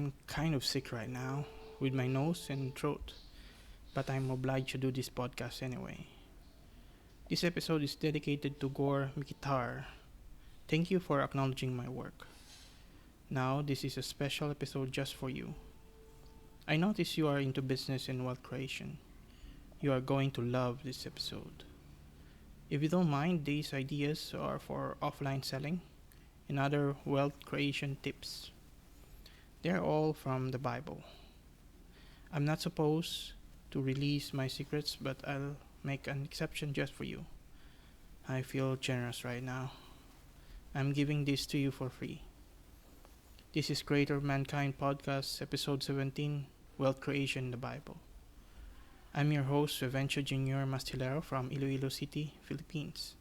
I'm kind of sick right now with my nose and throat, but I'm obliged to do this podcast anyway. This episode is dedicated to Gore Mikitar. Thank you for acknowledging my work. Now, this is a special episode just for you. I notice you are into business and wealth creation. You are going to love this episode. If you don't mind, these ideas are for offline selling and other wealth creation tips. They're all from the Bible. I'm not supposed to release my secrets, but I'll make an exception just for you. I feel generous right now. I'm giving this to you for free. This is Creator of Mankind Podcast, Episode 17, Wealth Creation in the Bible. I'm your host, Revencio Junior Mastillero from Iloilo City, Philippines.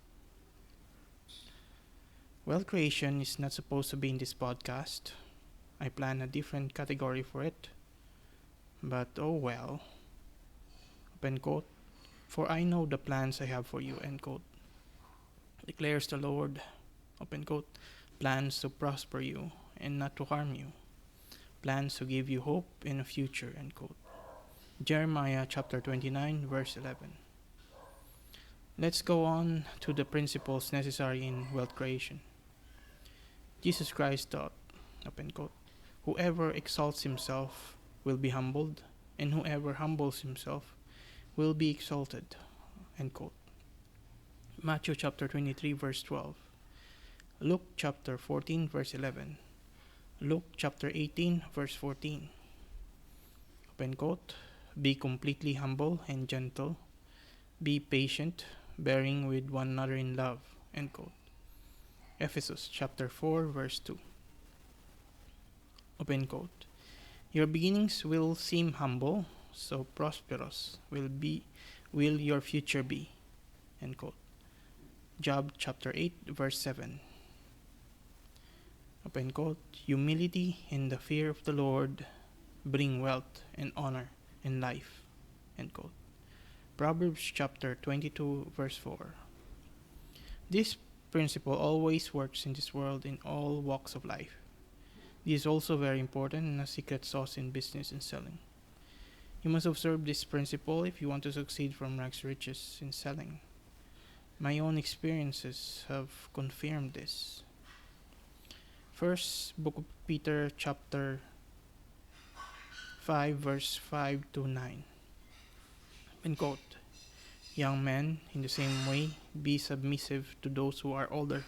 Wealth creation is not supposed to be in this podcast. I plan a different category for it. But oh well. Open quote. For I know the plans I have for you, end quote. Declares the Lord, open quote, plans to prosper you and not to harm you. Plans to give you hope in a future, end quote. Jeremiah chapter 29, verse 11. Let's go on to the principles necessary in wealth creation. Jesus Christ taught, open quote, whoever exalts himself will be humbled, and whoever humbles himself will be exalted, end quote. Matthew chapter 23, verse 12. Luke chapter 14, verse 11. Luke chapter 18, verse 14. Open quote, be completely humble and gentle. Be patient, bearing with one another in love, end quote. Ephesus chapter 4, verse 2. Open quote. Your beginnings will seem humble, so prosperous will your future be, end quote. Job chapter 8, verse 7. Open quote. Humility and the fear of the Lord bring wealth and honor and life, end quote. Proverbs chapter 22, verse 4. This principle always works in this world in all walks of life. This is also very important and a secret sauce in business and selling. You must observe this principle if you want to succeed from rags to riches in selling. My own experiences have confirmed this. First Book of Peter chapter 5 verse 5 to 9. And quote, young men, in the same way, be submissive to those who are older.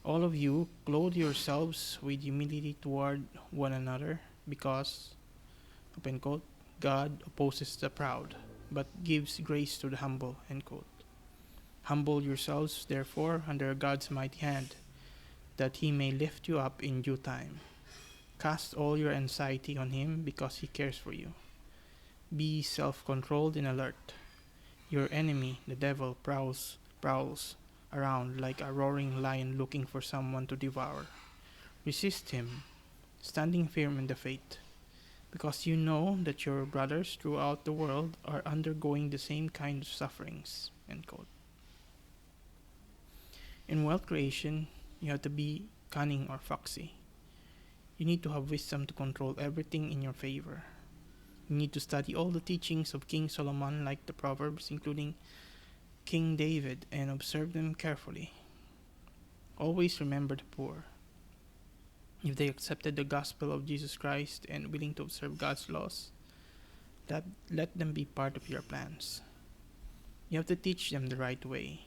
All of you, clothe yourselves with humility toward one another, because, open quote, God opposes the proud, but gives grace to the humble, end quote. Humble yourselves, therefore, under God's mighty hand, that he may lift you up in due time. Cast all your anxiety on him, because he cares for you. Be self-controlled and alert. Your enemy, the devil, prowls around like a roaring lion looking for someone to devour. Resist him, standing firm in the faith, because you know that your brothers throughout the world are undergoing the same kind of sufferings, end quote. In wealth creation, you have to be cunning or foxy. You need to have wisdom to control everything in your favor. You need to study all the teachings of King Solomon, like the Proverbs, including King David, and observe them carefully. Always remember the poor. If they accepted the gospel of Jesus Christ and willing to observe God's laws, let them be part of your plans. You have to teach them the right way.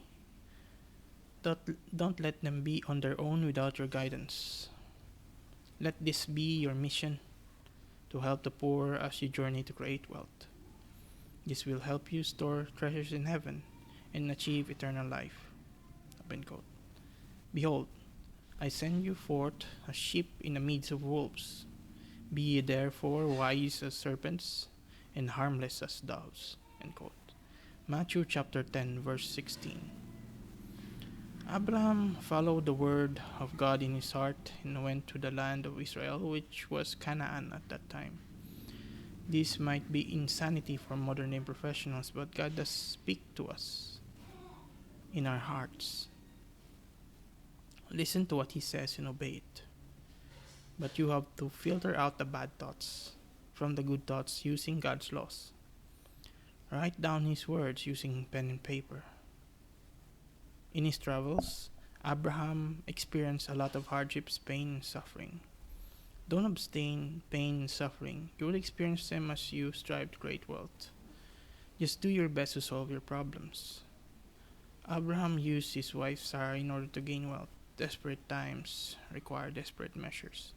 Don't let them be on their own without your guidance. Let this be your mission, to help the poor as you journey to create wealth. This will help you store treasures in heaven and achieve eternal life. Open quote. Behold, I send you forth as sheep in the midst of wolves. Be ye therefore wise as serpents and harmless as doves. End quote. Matthew chapter 10, verse 16. Abraham followed the word of God in his heart and went to the land of Israel, which was Canaan at that time. This might be insanity for modern day professionals, but God does speak to us in our hearts. Listen to what he says and obey it. But you have to filter out the bad thoughts from the good thoughts using God's laws. Write down His words using pen and paper. In his travels, Abraham experienced a lot of hardships, pain, and suffering. Don't abstain pain and suffering. You will experience them as you strive to create wealth. Just do your best to solve your problems. Abraham used his wife Sarah in order to gain wealth. Desperate times require desperate measures.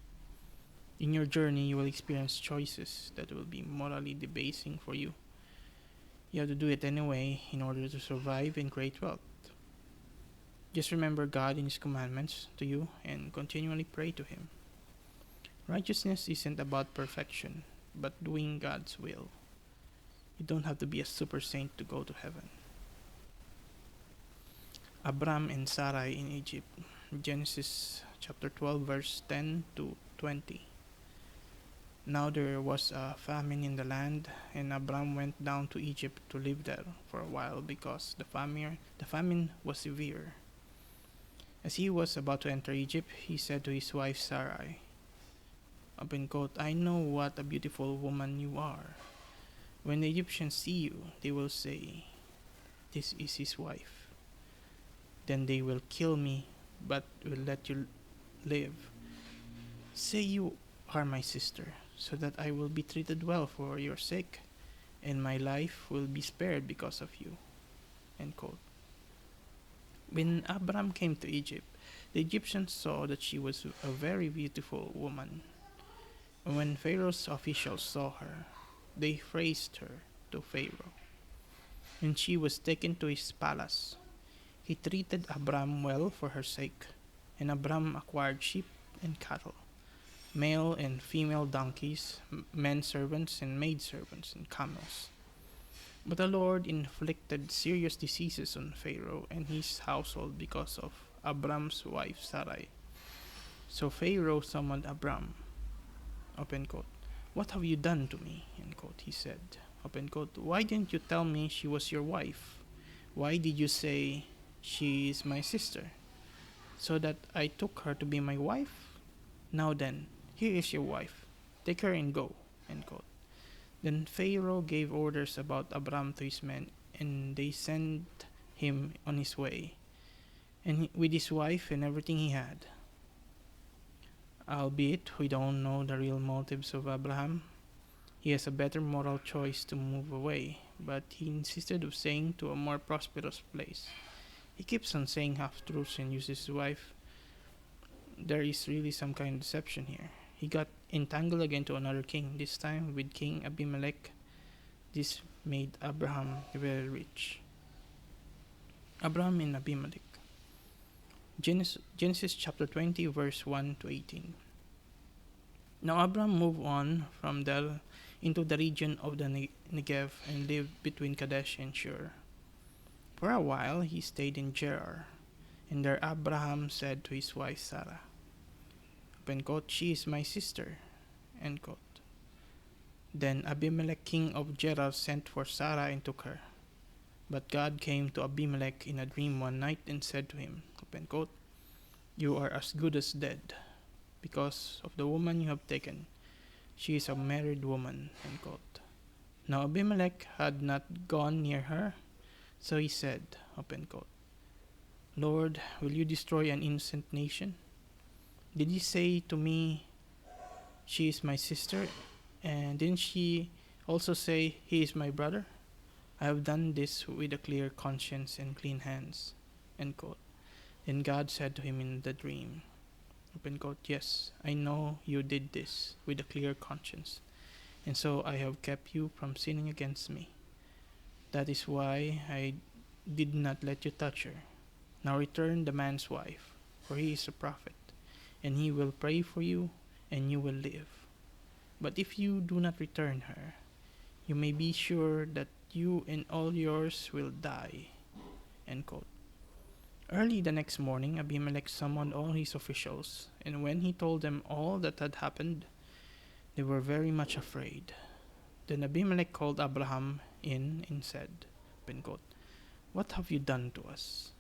In your journey, you will experience choices that will be morally debasing for you. You have to do it anyway in order to survive and create wealth. Just remember God and His commandments to you and continually pray to Him. Righteousness isn't about perfection, but doing God's will. You don't have to be a super saint to go to heaven. Abram and Sarai in Egypt. Genesis chapter 12 verse 10 to 20. Now there was a famine in the land, and Abram went down to Egypt to live there for a while because the famine was severe. As he was about to enter Egypt, he said to his wife Sarai, I know what a beautiful woman you are. When the Egyptians see you, they will say, 'This is his wife.' Then they will kill me, but will let you live. Say you are my sister, so that I will be treated well for your sake, and my life will be spared because of you." End quote. When Abram came to Egypt, the Egyptians saw that she was a very beautiful woman. And when Pharaoh's officials saw her, they praised her to Pharaoh. When she was taken to his palace, he treated Abram well for her sake, and Abram acquired sheep and cattle, male and female donkeys, men servants and maid servants, and camels. But the Lord inflicted serious diseases on Pharaoh and his household because of Abram's wife Sarai. So Pharaoh summoned Abram. Open quote. "What have you done to me?" End quote, he said. Open quote. "Why didn't you tell me she was your wife? Why did you say she is my sister? So that I took her to be my wife? Now then, here is your wife. Take her and go." End quote. Then Pharaoh gave orders about Abram to his men, and they sent him on his way, with his wife and everything he had. Albeit we don't know the real motives of Abraham, he has a better moral choice to move away, but he insisted of staying to a more prosperous place. He keeps on saying half-truths and uses his wife. There is really some kind of deception here. He got entangled again to another king, this time with King Abimelech. This made Abraham very rich. Abraham and Abimelech. Genesis chapter 20 verse 1 to 18. Now Abraham moved on from there into the region of the Negev and lived between Kadesh and Shur. For a while he stayed in Gerar, and there Abraham said to his wife Sarah, open quote, "She is my sister." End quote. Then Abimelech king of Gerar sent for Sarah and took her. But God came to Abimelech in a dream one night and said to him, open quote, "You are as good as dead, because of the woman you have taken. She is a married woman." End quote. Now Abimelech had not gone near her, so he said, open quote, "Lord, will you destroy an innocent nation? Did you say to me, 'She is my sister,' and didn't she also say, 'He is my brother'? I have done this with a clear conscience and clean hands." End quote. Then God said to him in the dream, open quote, "Yes, I know you did this with a clear conscience, and so I have kept you from sinning against me. That is why I did not let you touch her. Now return the man's wife, for he is a prophet, and he will pray for you, and you will live. But if you do not return her, you may be sure that you and all yours will die." End quote. Early the next morning, Abimelech summoned all his officials, and when he told them all that had happened, they were very much afraid. Then Abimelech called Abraham in and said, open quote, "What have you done to us?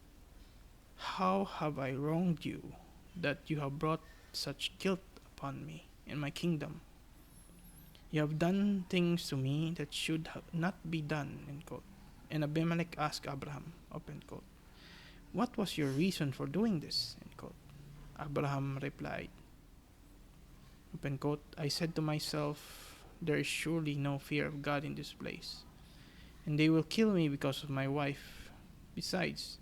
How have I wronged you that you have brought such guilt upon me and my kingdom. You have done things to me that should not be done, end quote. And Abimelech asked Abraham, open quote, what was your reason for doing this? End quote. Abraham replied, open quote, I said to myself, there is surely no fear of God in this place, and they will kill me because of my wife. Besides,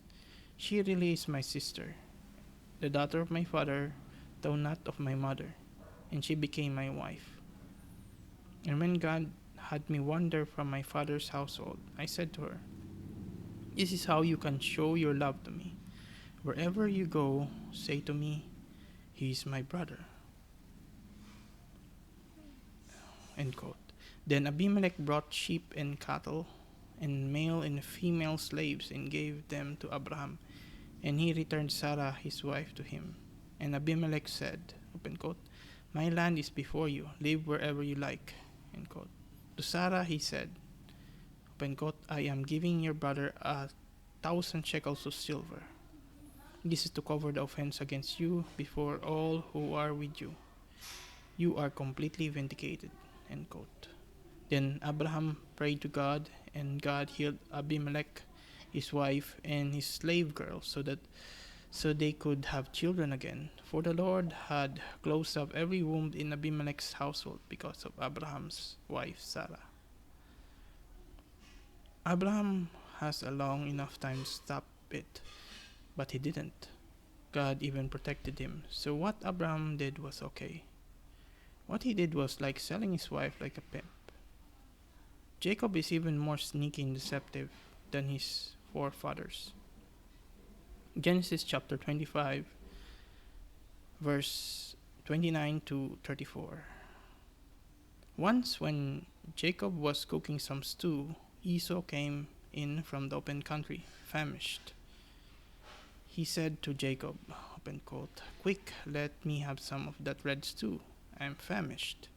she really is my sister, the daughter of my father, though not of my mother, and she became my wife. And when God had me wander from my father's household, I said to her, this is how you can show your love to me. Wherever you go, say to me, he is my brother. End quote. Then Abimelech brought sheep and cattle, and male and female slaves, and gave them to Abraham. And he returned Sarah his wife to him. And Abimelech said, open quote, my land is before you, live wherever you like. End quote. To Sarah he said, open quote, I am giving your brother 1,000 shekels of silver. This is to cover the offense against you before all who are with you. You are completely vindicated. End quote. Then Abraham prayed to God, and God healed Abimelech, his wife, and his slave girl, so they could have children again. For the Lord had closed up every womb in Abimelech's household because of Abraham's wife Sarah. Abraham has a long enough time to stop it, but he didn't. God even protected him. So what Abraham did was okay. What he did was like selling his wife like a pimp. Jacob is even more sneaky and deceptive than his forefathers. Genesis chapter 25, verse 29 to 34. Once when Jacob was cooking some stew, Esau came in from the open country, famished. He said to Jacob, open quote, quick, let me have some of that red stew. I am famished.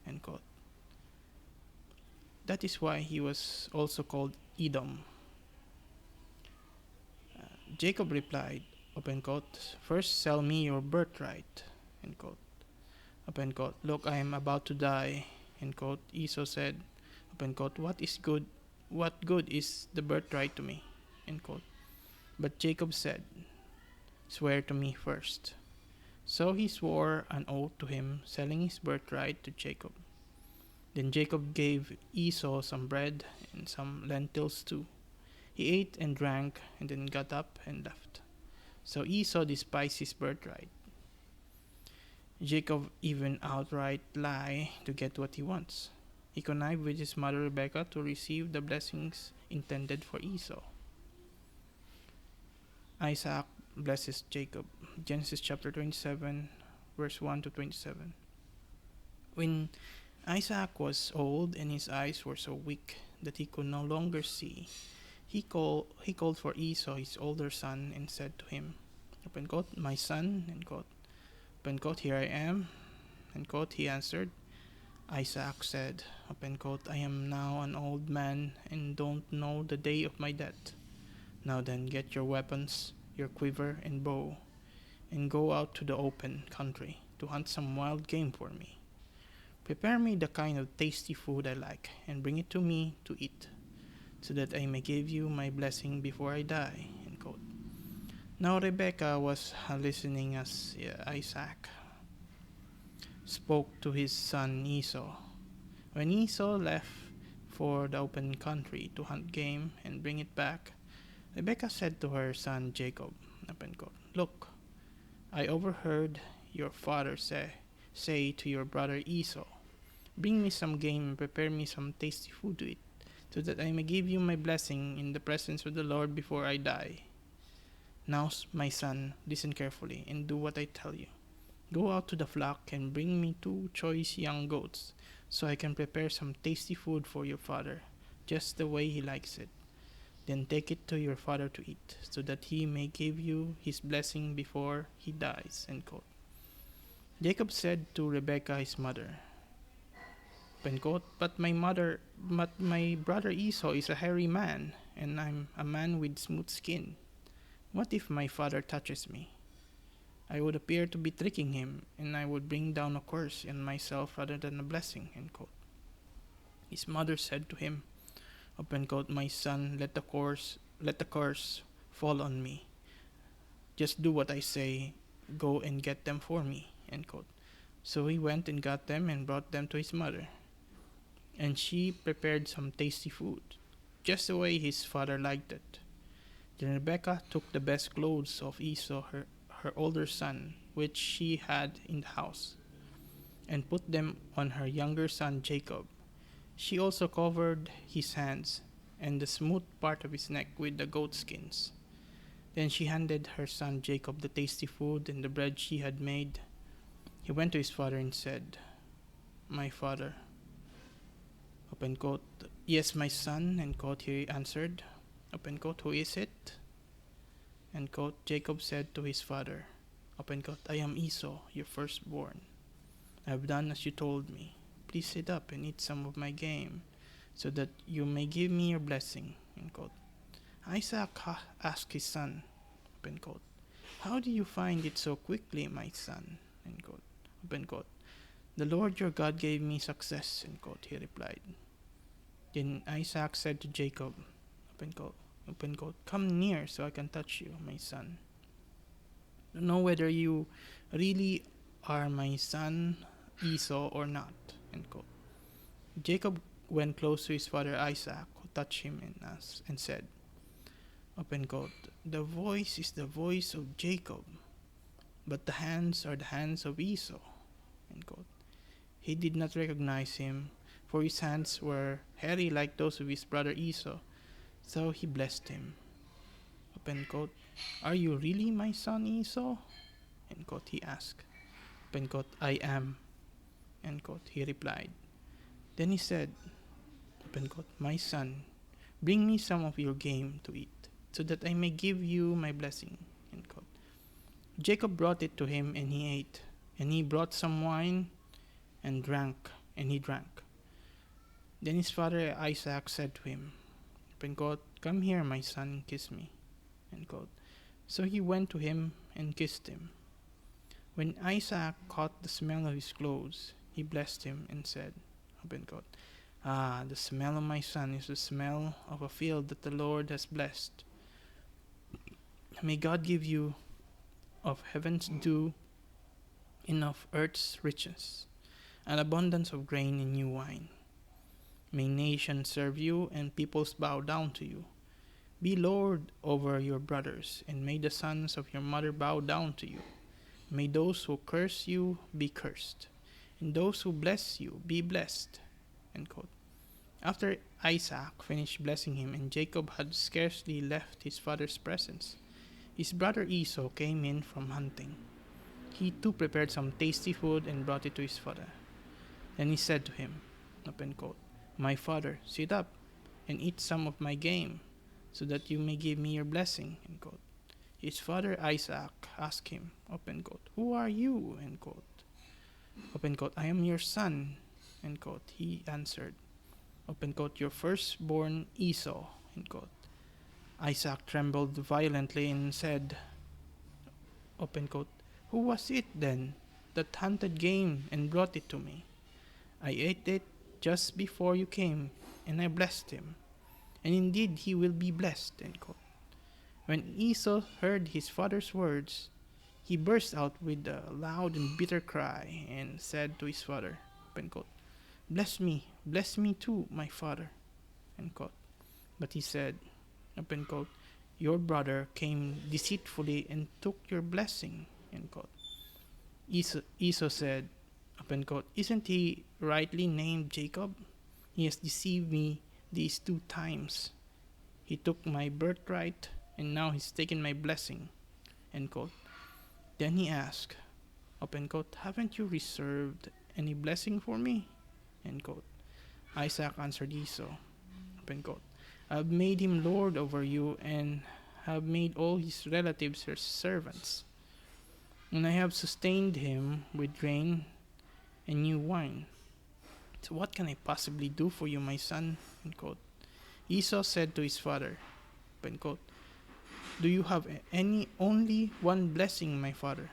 End quote. That is why he was also called Edom. Jacob replied, open quote, first sell me your birthright. End quote. Open quote, look, I am about to die. End quote. Esau said, open quote, what good is the birthright to me? End quote. But Jacob said, swear to me first. So he swore an oath to him, selling his birthright to Jacob. Then Jacob gave Esau some bread and some lentils too. He ate and drank, and then got up and left. So Esau despised his birthright. Jacob even outright lie to get what he wants. He connived with his mother Rebekah to receive the blessings intended for Esau. Isaac blesses Jacob. Genesis chapter 27, verse 1 to 27. When Isaac was old and his eyes were so weak that he could no longer see, he called for Esau, his older son, and said to him, open quote, my son, end quote. Open quote, here I am. End quote, he answered. Isaac said, open quote, I am now an old man and don't know the day of my death. Now then, get your weapons, your quiver and bow, and go out to the open country to hunt some wild game for me. Prepare me the kind of tasty food I like, and bring it to me to eat, so that I may give you my blessing before I die. End quote. Now Rebekah was listening as Isaac spoke to his son Esau. When Esau left for the open country to hunt game and bring it back, Rebekah said to her son Jacob, open quote, look, I overheard your father say to your brother Esau, bring me some game and prepare me some tasty food to eat, so that I may give you my blessing in the presence of the Lord before I die. Now, my son, listen carefully and do what I tell you. Go out to the flock and bring me 2 choice young goats, so I can prepare some tasty food for your father, just the way he likes it. Then take it to your father to eat, so that he may give you his blessing before he dies. End quote. Jacob said to Rebekah his mother, open quote, but my brother Esau is a hairy man, and I'm a man with smooth skin. What if my father touches me? I would appear to be tricking him, and I would bring down a curse on myself rather than a blessing. End quote. His mother said to him, open quote, my son, let the curse fall on me. Just do what I say. Go and get them for me. End quote. So he went and got them and brought them to his mother. And she prepared some tasty food, just the way his father liked it. Then Rebekah took the best clothes of Esau, her older son, which she had in the house, and put them on her younger son Jacob. She also covered his hands and the smooth part of his neck with the goat skins. Then she handed her son Jacob the tasty food and the bread she had made. He went to his father and said, my father. Open quote, yes, my son, end quote, he answered. Open quote, who is it? End quote, Jacob said to his father, open quote, I am Esau, your firstborn. I have done as you told me. Please sit up and eat some of my game, so that you may give me your blessing. End quote. Isaac asked his son, open quote, how do you find it so quickly, my son? End quote, open quote. The Lord your God gave me success, end quote, he replied. Then Isaac said to Jacob, open quote, come near so I can touch you, my son. I don't know whether you really are my son Esau or not, end quote. Jacob went close to his father Isaac, who touched him and said, open quote, the voice is the voice of Jacob, but the hands are the hands of Esau, end quote. He did not recognize him, for his hands were hairy like those of his brother Esau, so he blessed him. Open quote, are you really my son Esau? End quote, he asked. Open quote, I am, end quote, he replied. Then he said, open quote, my son, bring me some of your game to eat, so that I may give you my blessing, end quote. Jacob brought it to him, and he ate, and he brought some wine, and he drank. Then his father Isaac said to him, open quote, come here, my son, and kiss me, end quote. So he went to him and kissed him. When Isaac caught the smell of his clothes, he blessed him and said, open quote, ah, the smell of my son is the smell of a field that the Lord has blessed. May God give you of heaven's dew and of earth's riches, an abundance of grain and new wine. May nations serve you and peoples bow down to you. Be Lord over your brothers, and may the sons of your mother bow down to you. May those who curse you be cursed, and those who bless you be blessed. End quote. After Isaac finished blessing him, and Jacob had scarcely left his father's presence, his brother Esau came in from hunting. He too prepared some tasty food and brought it to his father. Then he said to him, open quote, my father, sit up and eat some of my game, so that you may give me your blessing, end quote. His father Isaac asked him, open quote, who are you, end quote. Open quote, I am your son, end quote. He answered, open quote, your firstborn Esau, end quote. Isaac trembled violently and said, open quote, who was it then that hunted game and brought it to me? I ate it just before you came, and I blessed him. And indeed he will be blessed, end quote. When Esau heard his father's words, he burst out with a loud and bitter cry, and said to his father, open quote, bless me too, my father, end quote. But he said, open quote, your brother came deceitfully and took your blessing, end quote. Esau said, open quote, isn't he rightly named Jacob? He has deceived me these 2 times. He took my birthright, and now he's taken my blessing, end quote. Then he asked, open quote, haven't you reserved any blessing for me? End quote. Isaac answered Esau, open quote, I have made him lord over you, and have made all his relatives your servants. And I have sustained him with grain and new wine. So what can I possibly do for you, my son? End quote. Esau said to his father, open quote, do you have only one blessing, my father?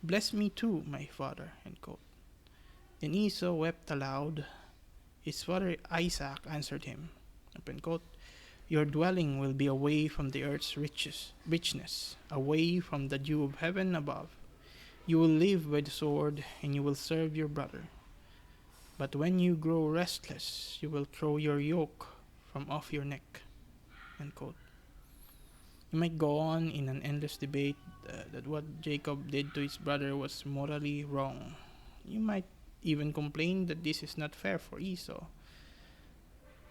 Bless me too, my father. End quote. Then Esau wept aloud. His father Isaac answered him, open quote, your dwelling will be away from the earth's richness, away from the dew of heaven above. You will live by the sword, and you will serve your brother. But when you grow restless, you will throw your yoke from off your neck. End quote. You might go on in an endless debate that what Jacob did to his brother was morally wrong. You might even complain that this is not fair for Esau.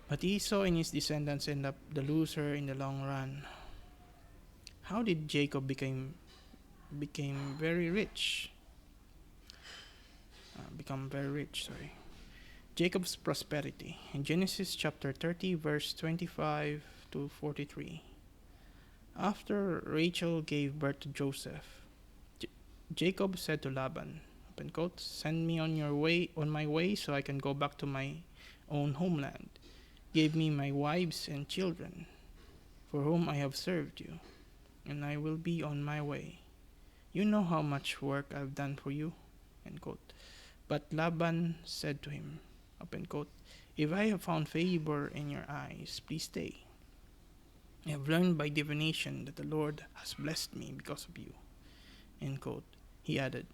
But Esau and his descendants end up the loser in the long run. How did Jacob become very rich? Jacob's prosperity in Genesis chapter 30 verse 25 to 43. After Rachel gave birth to Joseph, Jacob said to Laban, open quote, send me on my way so I can go back to my own homeland. Give me my wives and children, for whom I have served you, and I will be on my way. You know how much work I've done for you. End quote. But Laban said to him, open quote, if I have found favor in your eyes, please stay. I have learned by divination that the Lord has blessed me because of you. End quote. He added,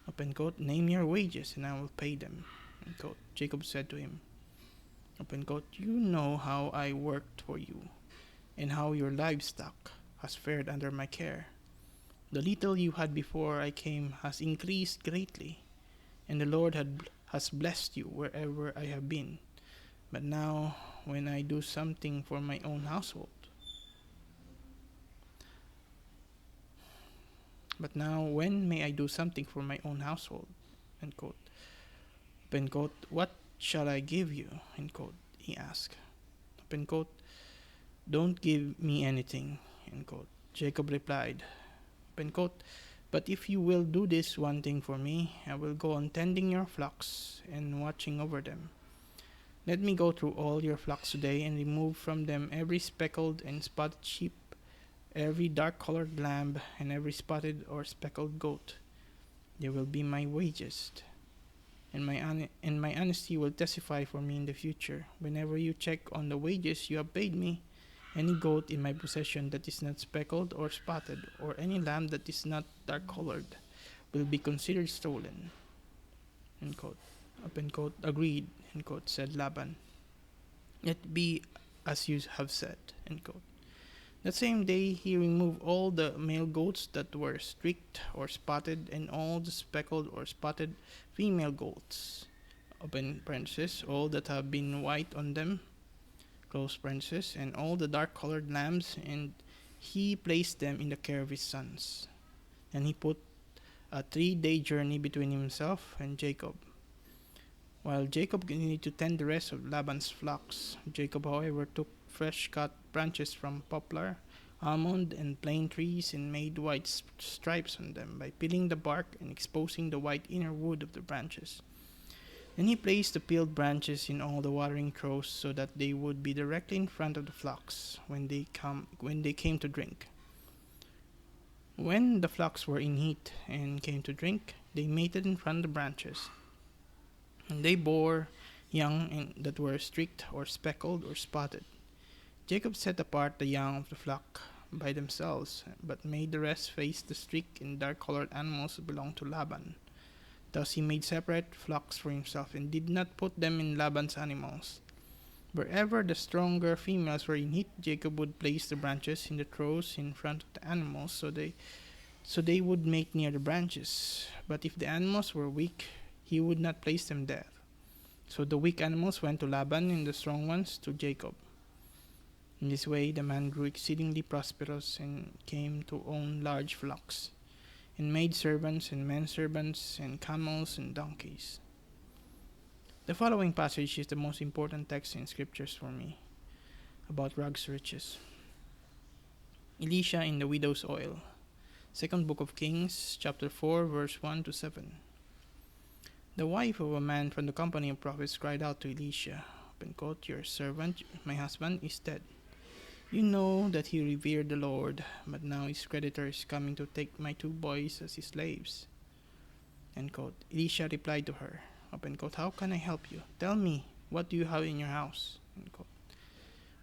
open quote, name your wages and I will pay them. End quote. Jacob said to him, open quote, you know how I worked for you and how your livestock has fared under my care. The little you had before I came has increased greatly, and the Lord has blessed you wherever I have been. But now, when I do something for my own household, But now, when may I do something for my own household? End quote. Open quote, what shall I give you? End quote, he asked. Open quote, don't give me anything. End quote. Jacob replied, open quote, but if you will do this one thing for me, I will go on tending your flocks and watching over them. Let me go through all your flocks today and remove from them every speckled and spotted sheep, every dark-colored lamb, and every spotted or speckled goat. They will be my wages, and my honesty will testify for me in the future. Whenever you check on the wages you have paid me, any goat in my possession that is not speckled or spotted, or any lamb that is not dark-colored, will be considered stolen. End quote. Open quote, agreed, end quote, said Laban. Let be as you have said, end quote. That same day he removed all the male goats that were streaked or spotted, and all the speckled or spotted female goats, open parenthesis, all that have been white on them, close parenthesis, and all the dark-colored lambs, and he placed them in the care of his sons. And he put a 3-day journey between himself and Jacob. While Jacob continued to tend the rest of Laban's flocks, Jacob, however, took fresh-cut branches from poplar, almond, and plane trees and made white stripes on them by peeling the bark and exposing the white inner wood of the branches. Then he placed the peeled branches in all the watering troughs so that they would be directly in front of the flocks when they came to drink. When the flocks were in heat and came to drink, they mated in front of the branches. And they bore young that were streaked or speckled or spotted. Jacob set apart the young of the flock by themselves, but made the rest face the streaked and dark-colored animals that belonged to Laban. Thus he made separate flocks for himself, and did not put them in Laban's animals. Wherever the stronger females were in heat, Jacob would place the branches in the troughs in front of the animals, so they would mate near the branches. But if the animals were weak, he would not place them there. So the weak animals went to Laban, and the strong ones to Jacob. In this way the man grew exceedingly prosperous, and came to own large flocks, and maidservants and menservants, and camels and donkeys. The following passage is the most important text in scriptures for me about rags to riches. Elisha in the widow's oil. Second book of Kings, chapter 4, verse 1 to 7. The wife of a man from the company of prophets cried out to Elisha, open quote, your servant, my husband, is dead. You know that he revered the Lord, but now his creditor is coming to take my 2 boys as his slaves. End quote. Elisha replied to her, open quote, how can I help you? Tell me, what do you have in your house? End quote.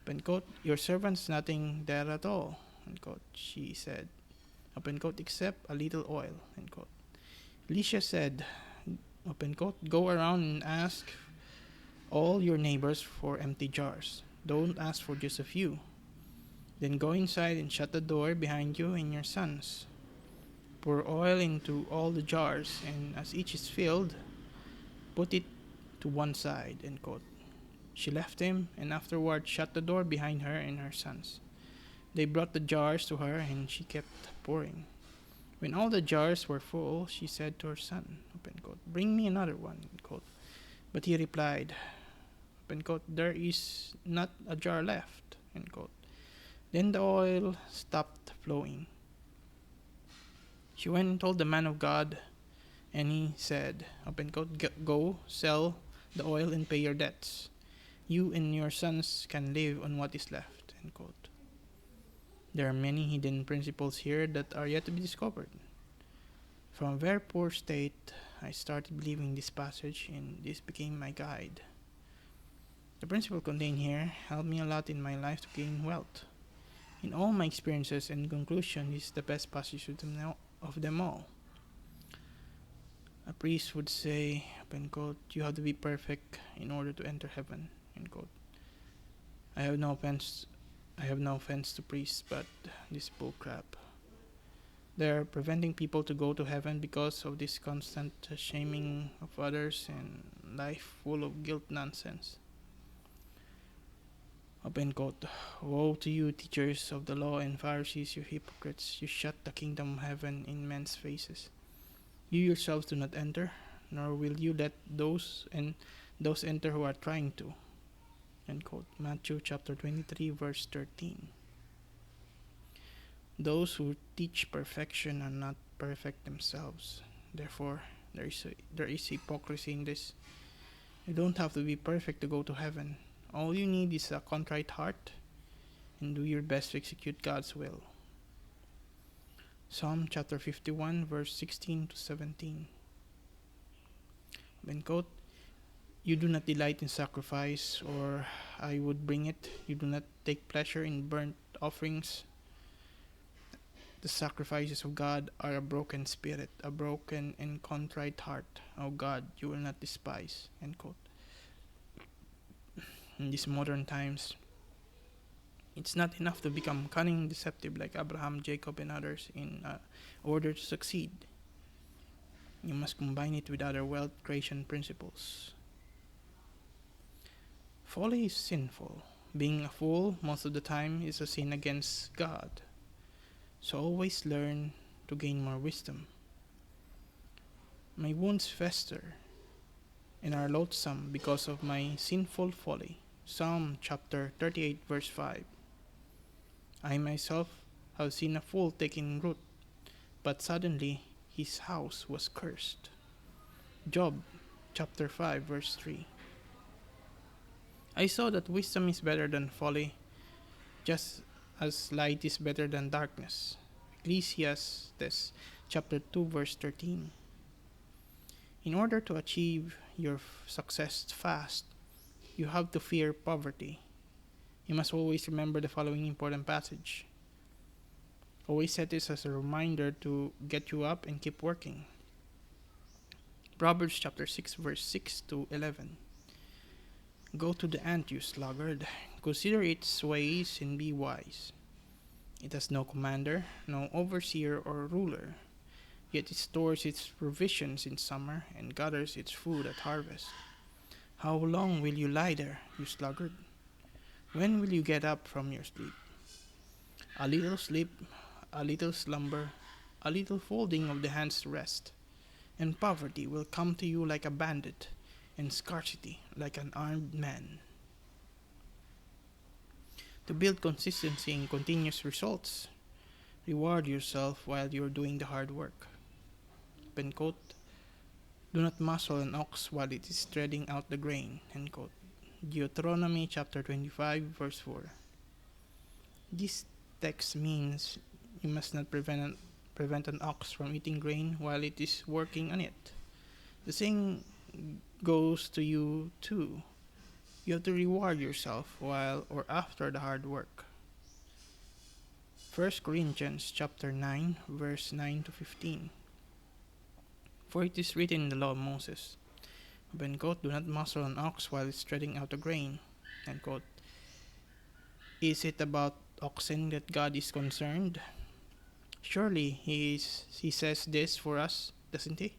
Open quote, your servant's nothing there at all. End quote. She said, open quote, except a little oil. End quote. Elisha said, open quote, go around and ask all your neighbors for empty jars. Don't ask for just a few. Then go inside and shut the door behind you and your sons. Pour oil into all the jars, and as each is filled, put it to one side. End quote. She left him, and afterward shut the door behind her and her sons. They brought the jars to her, and she kept pouring. When all the jars were full, she said to her son, open quote, bring me another one. End quote. But he replied, open quote, there is not a jar left. End quote. Then the oil stopped flowing. She went and told the man of God, and he said, open quote, go, sell the oil and pay your debts. You and your sons can live on what is left. End quote. There are many hidden principles here that are yet to be discovered. From a very poor state, I started believing this passage, and this became my guide. The principle contained here helped me a lot in my life to gain wealth. In all my experiences and conclusion, this is the best passage of them all. A priest would say, open quote, you have to be perfect in order to enter heaven. End quote. I have no offense to priests, but this bull crap. They're preventing people to go to heaven because of this constant shaming of others and life full of guilt nonsense. Open quote, woe to you, teachers of the law and Pharisees, you hypocrites, you shut the kingdom of heaven in men's faces. You yourselves do not enter, nor will you let those enter who are trying to. End quote. Matthew chapter 23 verse 13. Those who teach perfection are not perfect themselves. Therefore, there is hypocrisy in this. You don't have to be perfect to go to heaven. All you need is a contrite heart and do your best to execute God's will. Psalm chapter 51 verse 16 to 17. End quote. You do not delight in sacrifice, or I would bring it. You do not take pleasure in burnt offerings. The sacrifices of God are a broken spirit, a broken and contrite heart. O God, you will not despise. End quote. In these modern times, it's not enough to become cunning, deceptive like Abraham, Jacob, and others in order to succeed. You must combine it with other wealth creation principles. Folly is sinful. Being a fool most of the time is a sin against God. So always learn to gain more wisdom. My wounds fester and are loathsome because of my sinful folly. Psalm chapter 38 verse 5. I myself have seen a fool taking root, but suddenly his house was cursed. Job chapter 5 verse 3. I saw that wisdom is better than folly, just as light is better than darkness. Ecclesiastes chapter 2 verse 13. In order to achieve your success fast, you have to fear poverty. You must always remember the following important passage. Always set this as a reminder to get you up and keep working. Proverbs chapter 6 verse 6 to 11. Go to the ant, you sluggard. Consider its ways and be wise. It has no commander, no overseer or ruler. Yet it stores its provisions in summer and gathers its food at harvest. How long will you lie there, you sluggard? When will you get up from your sleep? A little sleep, a little slumber, a little folding of the hands to rest, and poverty will come to you like a bandit, and scarcity like an armed man. To build consistency and continuous results, reward yourself while you're doing the hard work. Open quote, do not muzzle an ox while it is treading out the grain. End quote. Deuteronomy chapter 25 verse 4. This text means you must not prevent an ox from eating grain while it is working on it. The same goes to you too. You have to reward yourself while or after the hard work. 1 Corinthians chapter 9 verse 9 to 15. For it is written in the law of Moses, open quote, do not muzzle an ox while it's treading out the grain. End quote. Is it about oxen that God is concerned? Surely he says this for us, doesn't he?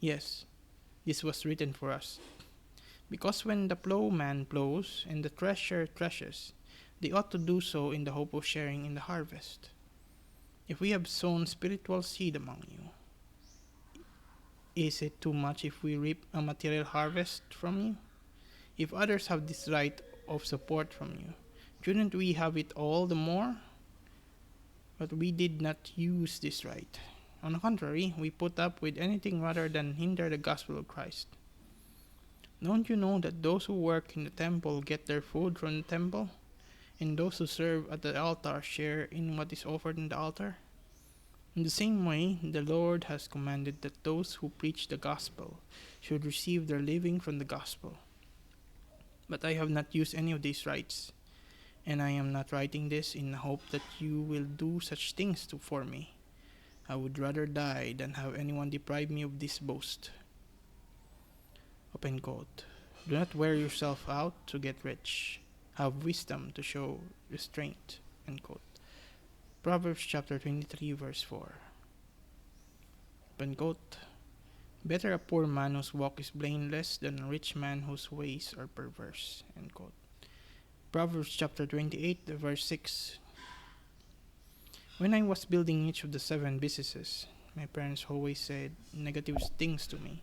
Yes, this was written for us. Because when the plowman plows and the thresher threshes, they ought to do so in the hope of sharing in the harvest. If we have sown spiritual seed among you, is it too much if we reap a material harvest from you? If others have this right of support from you, shouldn't we have it all the more? But we did not use this right. On the contrary, we put up with anything rather than hinder the gospel of Christ. Don't you know that those who work in the temple get their food from the temple, and those who serve at the altar share in what is offered in the altar? In the same way, the Lord has commanded that those who preach the gospel should receive their living from the gospel. But I have not used any of these rights, and I am not writing this in the hope that you will do such things for me. I would rather die than have anyone deprive me of this boast. Open quote. Do not wear yourself out to get rich. Have wisdom to show restraint. End quote. Proverbs chapter 23 verse 4. Open quote. Better a poor man whose walk is blameless than a rich man whose ways are perverse. End quote. Proverbs chapter 28 verse 6. When I was building each of the 7 businesses, my parents always said negative things to me.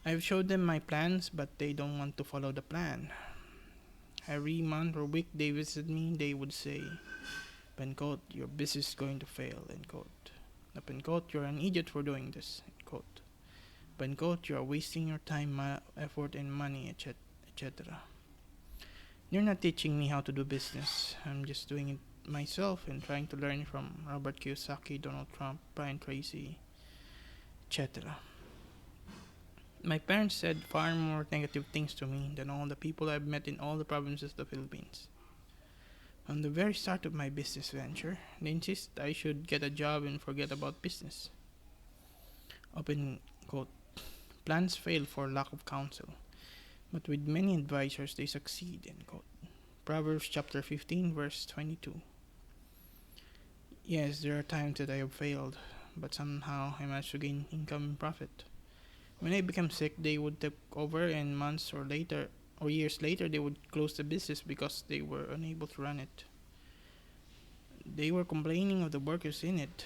I've showed them my plans, but they don't want to follow the plan. Every month or week they visit me, they would say, open quote, your business is going to fail, end quote. Open quote, you're an idiot for doing this, end quote. Open quote, you are wasting your time, effort, and money, etc. They're not teaching me how to do business. I'm just doing it myself and trying to learn from Robert Kiyosaki, Donald Trump, Brian Tracy, etc. My parents said far more negative things to me than all the people I've met in all the provinces of the Philippines. From the very start of my business venture, they insist I should get a job and forget about business. Open quote. Plans fail for lack of counsel, but with many advisors they succeed. End quote. Proverbs chapter 15 verse 22. Yes, there are times that I have failed, but somehow I managed to gain income and profit. When I became sick, they would take over, and months or years later, they would close the business because they were unable to run it. They were complaining of the workers in it.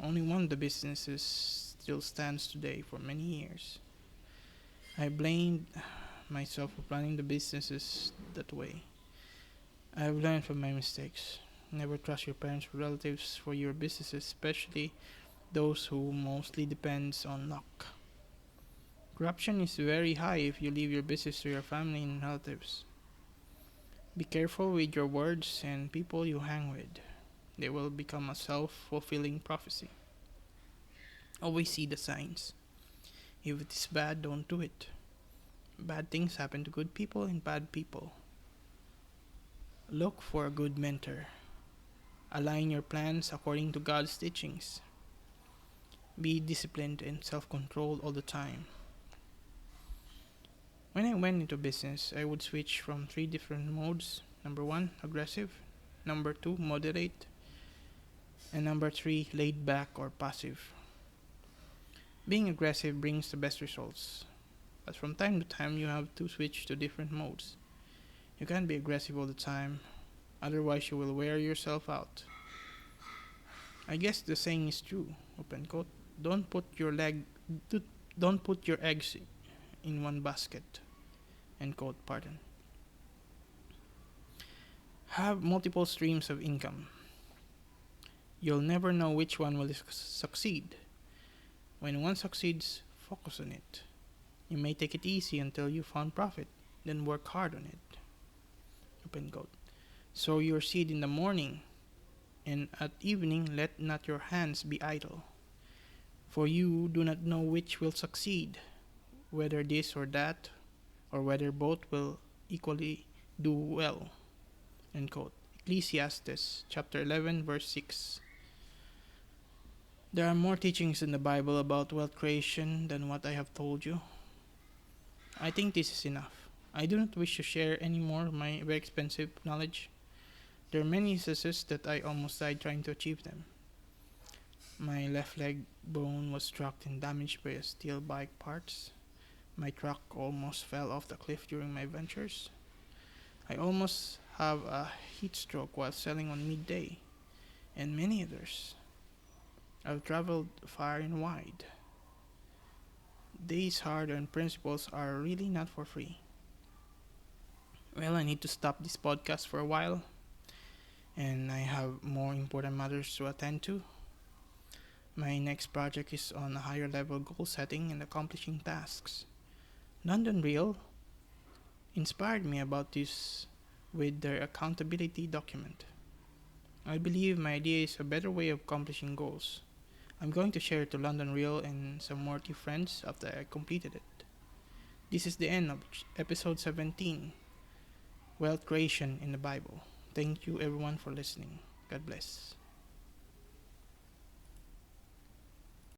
Only one of the businesses still stands today for many years. I blamed myself for planning the businesses that way. I have learned from my mistakes. Never trust your parents or relatives for your businesses, especially those who mostly depends on luck. Corruption is very high if you leave your business to your family and relatives. Be careful with your words and people you hang with. They will become a self-fulfilling prophecy. Always see the signs. If it is bad, don't do it. Bad things happen to good people and bad people. Look for a good mentor. Align your plans according to God's teachings. Be disciplined and self-controlled all the time. When I went into business, I would switch from 3 different modes. Number 1, aggressive. Number 2, moderate. And number 3, laid back or passive. Being aggressive brings the best results, but from time to time you have to switch to different modes. You can't be aggressive all the time, otherwise you will wear yourself out. I guess the saying is true. Open quote. Don't put your eggs in one basket. End quote. Pardon. Have multiple streams of income. You'll never know which one will succeed. When one succeeds, focus on it. You may take it easy until you found profit, then work hard on it. Open quote. Sow your seed in the morning, and at evening let not your hands be idle. For you do not know which will succeed, whether this or that, or whether both will equally do well. End quote. Ecclesiastes chapter 11 verse 6. There are more teachings in the Bible about wealth creation than what I have told you. I think this is enough. I do not wish to share any more of my very expensive knowledge. There are many instances that I almost died trying to achieve them. My left leg bone was struck and damaged by a steel bike parts. My truck almost fell off the cliff during my ventures. I almost have a heat stroke while selling on midday, and many others. I've traveled far and wide. These hard-earned principles are really not for free. Well, I need to stop this podcast for a while, and I have more important matters to attend to. My next project is on a higher level goal setting and accomplishing tasks. London Real inspired me about this with their accountability document. I believe my idea is a better way of accomplishing goals. I'm going to share it to London Real and some worthy friends after I completed it. This is the end of episode 17, Wealth Creation in the Bible. Thank you everyone for listening. God bless.